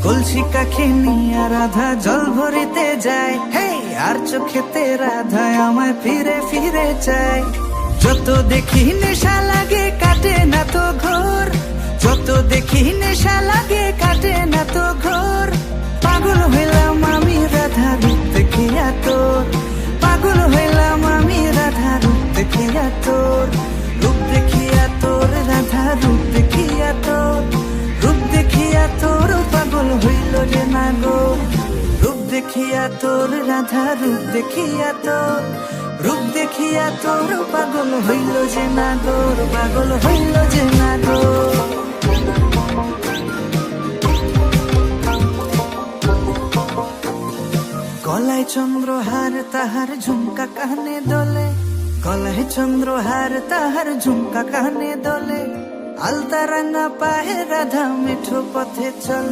কলসি কাখে নিয়ে রাধা জল ভরিতে যায়, হে আর চোখেতে রাধা আমায় ফিরে ফিরে চায়। যত দেখি নেশা লাগে কাটে না তো ঘোর, যত দেখি নেশা লাগে কাটে না তো ঘোর। পাগল হইলাম আমি রাধা রূপ দেখিয়া তোর, পাগল হইলাম আমি রাধা রূপ দেখিয়া তোর, রূপ দেখিয়া তোর রাধা রূপ দেখিয়া তোর, রূপ দেখিয়া তোর পাগল হইল যে নাগর। রূপ দেখিয়া তোর রাধা রূপ দেখিয়া তোর, রূপ দেখিয়া তোর পাগল হইল যে নাগর, পাগল হইল যে নাগর। গলায় চন্দ্রহার তাহার ঝুমকা কানে দোলে, গলায় চন্দ্রহার তাহার ঝুমকা কানে দোলে। আলতা রাঙা পায়ে রাধা মিঠো পথে চলে।